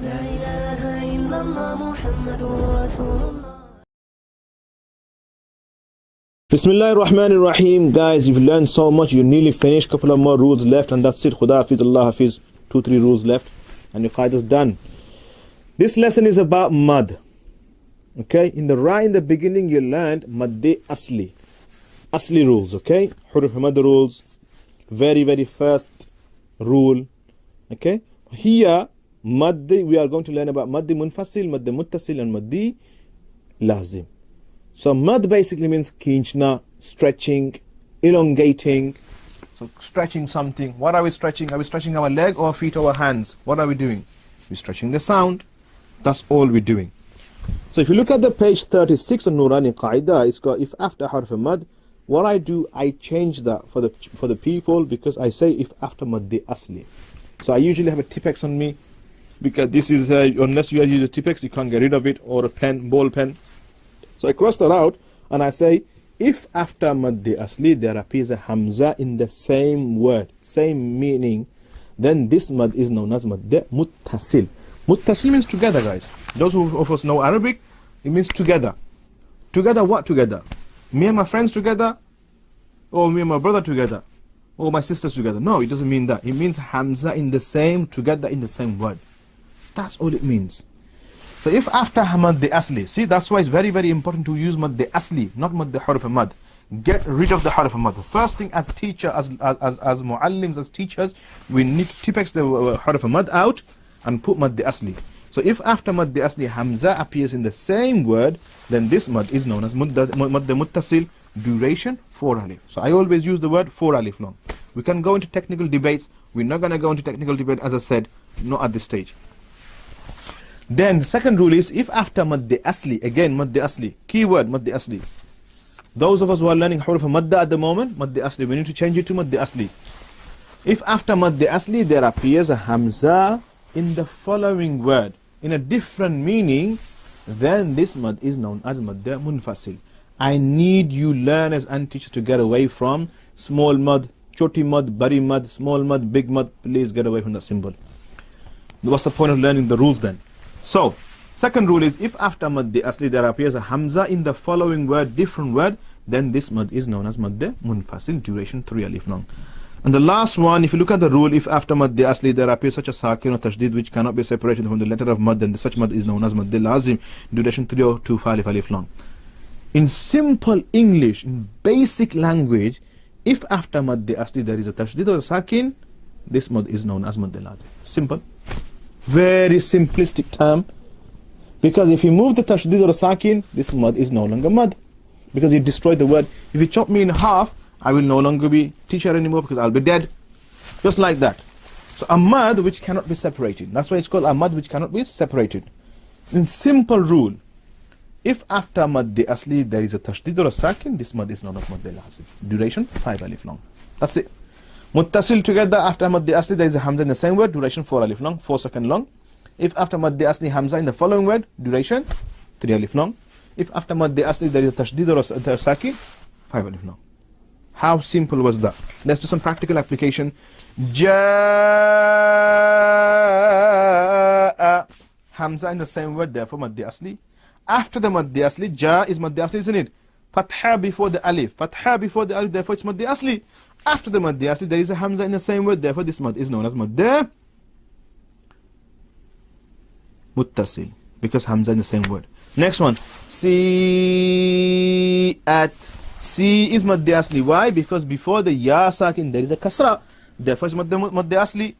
لا إله إلا الله محمد رسول الله. Bismillahir Rahmanir Rahim. Guys, you've learned so much. You nearly finished. Couple of more rules left, and that's it. Khuda Hafiz, Allah Hafiz. 2-3 rules left, and your Qaidah is done. This lesson is about mad. Okay, in the beginning, you learned madde asli rules. Okay, huruf mad rules. Very first rule. Okay, here madde, we are going to learn about madde munfasil, madde muttasil, and madde lazim. So mad basically means kinchna, stretching, elongating. So stretching something. What are we stretching? Are we stretching our leg or feet or our hands? What are we doing? We're stretching the sound. That's all we're doing. So if you look at the page 36 on Noorani Qaidah, it's got if after harf mad. What I do, I change that for the people, because I say if after madde asli. So I usually have a Tipex on me, because this is unless you use a Tipex, you can't get rid of it, or a pen, ball pen. So I cross that out and I say, if after madde asli there appears a hamza in the same word, same meaning, then this mad is known as madde muttasil. Muttasil means together, guys. Those of us know Arabic, it means together. Together what together? Me and my friends together? Or me and my brother together? Or my sisters together? No, it doesn't mean that. It means hamza in the same, together in the same word. That's all it means. So if after madde asli, see, that's why it's very important to use madde asli, not madde harf mad. Get rid of the harf mad. The first thing as teacher, as muallims, as teachers, we need to tipex the harf mad out and put madde asli. So if after madde asli hamza appears in the same word, then this mad is known as madde muttasil, duration 4 alif. So I always use the word 4 alif long. We can go into technical debates. We're not going to go into technical debate, as I said, not at this stage. Then the second rule is if after madde asli, again madde asli, keyword madde asli. Those of us who are learning huruf madda at the moment, madde asli, we need to change it to madde asli. If after madde asli there appears a hamza in the following word in a different meaning, then this mad is known as madde munfasil. I need you learners and teachers to get away from small mad, choti mad, bari mad, small mad, big mad. Please get away from that symbol. What's the point of learning the rules then? So, second rule is if after madde asli there appears a hamza in the following word, different word, then this mad is known as madde munfasil, duration 3 alif long. And the last one, if you look at the rule, if after madde asli there appears such a sakin or tajweed which cannot be separated from the letter of mad, then such mad is known as madde lazim, duration 3 or 2 alif long. In simple English, in basic language, if after madde asli there is a tajweed or a sakin, this mad is known as madde lazim. Simple. Very simplistic term, because if you move the tashdid or sakin, this mad is no longer mad, because you destroyed the word. If you chop me in half, I will no longer be teacher anymore, because I'll be dead. Just like that. So a mad which cannot be separated. That's why it's called a mad which cannot be separated. In simple rule, if after madde asli there is a tashdid or a sakin, this mad is known as madde lazim. Duration 5 alif long. That's it. Muttasil together after madde asli there is a hamza in the same word, duration 4 alif long, 4 seconds long. If after madde asli hamza in the following word, duration 3 alif long. If after madde asli there is a tashdid or a sakin, 5 alif long. How simple was that? Let's do some practical application. Jaa, hamza in the same word, therefore madde asli. After the madde asli, ja is madde asli, isn't it? Fatha before the alif, therefore it's madde asli. After the madde asli, there is a hamza in the same word, therefore this mad is known as madde muttasil, because hamza in the same word. Next one, si at. Si is madde asli. Why? Because before the ya sakin there is a kasra, therefore it's madde asli.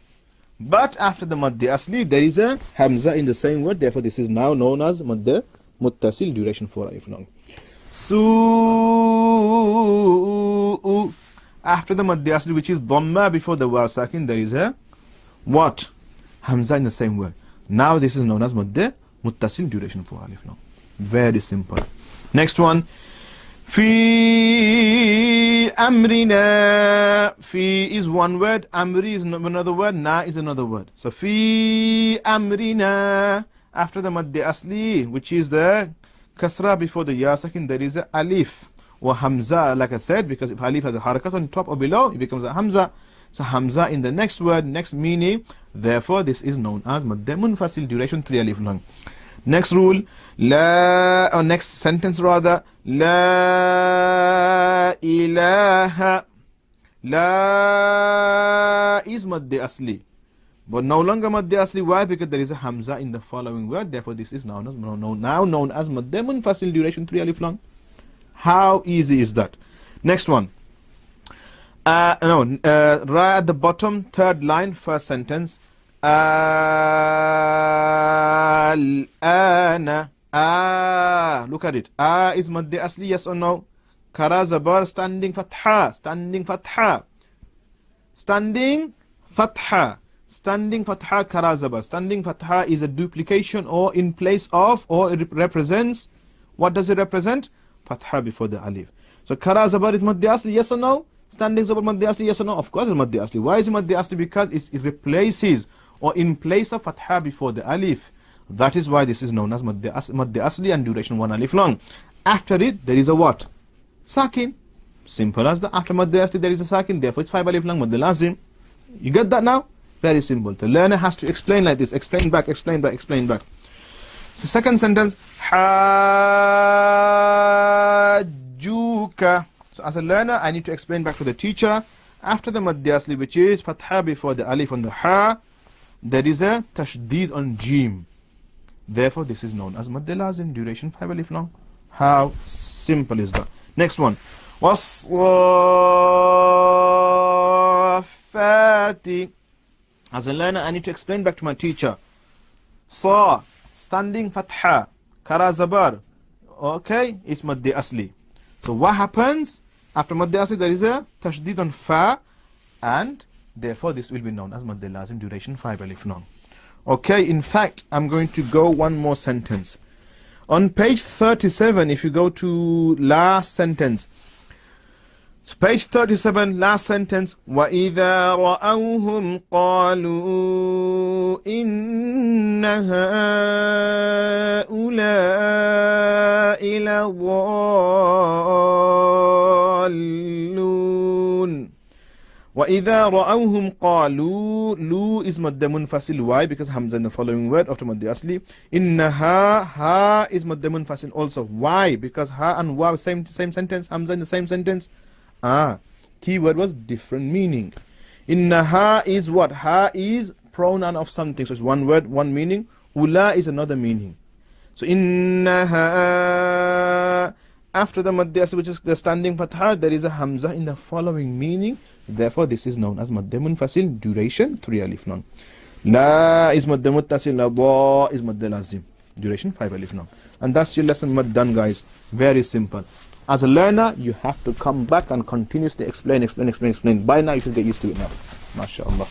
But after the madde asli there is a hamza in the same word, therefore this is now known as madde muttasil, duration 4 alif long. Su, after the madde asli, which is dhamma before the waw sakin, there is a what? Hamza in the same word. Now this is known as madde muttasil, duration 4 alif long. Very simple. Next one, fi amrina. Fi is one word, amri is another word, na is another word. So fi amrina, after the madde asli, which is the kasra before the ya sakin, there is a alif or hamza, like I said, because if alif has a harakat on top or below, it becomes a hamza. So hamza in the next word, next meaning, therefore this is known as madda munfasil, duration 3 alif long. Next rule, la, or next sentence rather, la ilaha. La is madda asli, but no longer madda asli. Why? Because there is a hamza in the following word, therefore this is now known as madda munfasil, duration 3 alif long. How easy is that? Next one. Right at the bottom, third line, first sentence. Al-ana. Look at it. Is madda asli, yes or no? Kara zabar, standing fatha. Standing fatha. Standing fatha. Standing fatha, kara zabar. Standing fatha is a duplication or in place of, or it represents. What does it represent? Fatha before the alif. So kara zabar is madda asli, yes or no? Standing zabar madda asli, yes or no? Of course it's madda asli. Why is it madda asli? Because it replaces or in place of fatha before the alif. That is why this is known as madda asli and duration 1 alif long. After it there is a what? Sakin. Simple as that. After madda asli there is a sakin, therefore it's 5 alif long, madda lazim. You get that now? Very simple. The learner has to explain like this. Explain back, explain back, explain back. So second sentence, hajjuka. So as a learner, I need to explain back to the teacher. After the madda asli, which is fatha before the alif on the ha, there is a tashdeed on jim. Therefore, this is known as madda lazim, duration 5 alif long. How simple is that? Next one. Wasfati. As a learner, I need to explain back to my teacher. Sa, standing fatha, kara zabar. Okay, it's madda asli. So what happens? After madda asli, there is a tashdid on fa, and therefore this will be known as madda lazim, duration 5 alif long. Okay, in fact, I'm going to go one more sentence. On page 37, if you go to last sentence, so page 37, last sentence. وَإِذَا رَأَوْهُمْ قَالُوا إِنَّ هَؤُلَاءِ لَضَالُّونَ. وَإِذَا رَأَوْهُمْ قَالُوا. Lu is madda munfasil. Why? Because hamza in the following word after madda asli. Innaha, ha is madda munfasil also. Why? Because ha and wa, same sentence, hamza in the same sentence. Keyword was different meaning. Innaha is what? Ha is pronoun of something. So it's one word, one meaning. Ula is another meaning. So innaha, after the madda asli, which is the standing fatha, there is a hamza in the following meaning. Therefore, this is known as madda munfasil, duration 3 alif long. La is madda muttasil, la da is madda lazim, duration 5 alif long. And that's your lesson mad done, guys. Very simple. As a learner, you have to come back and continuously explain. By now, you should get used to it now. MashaAllah.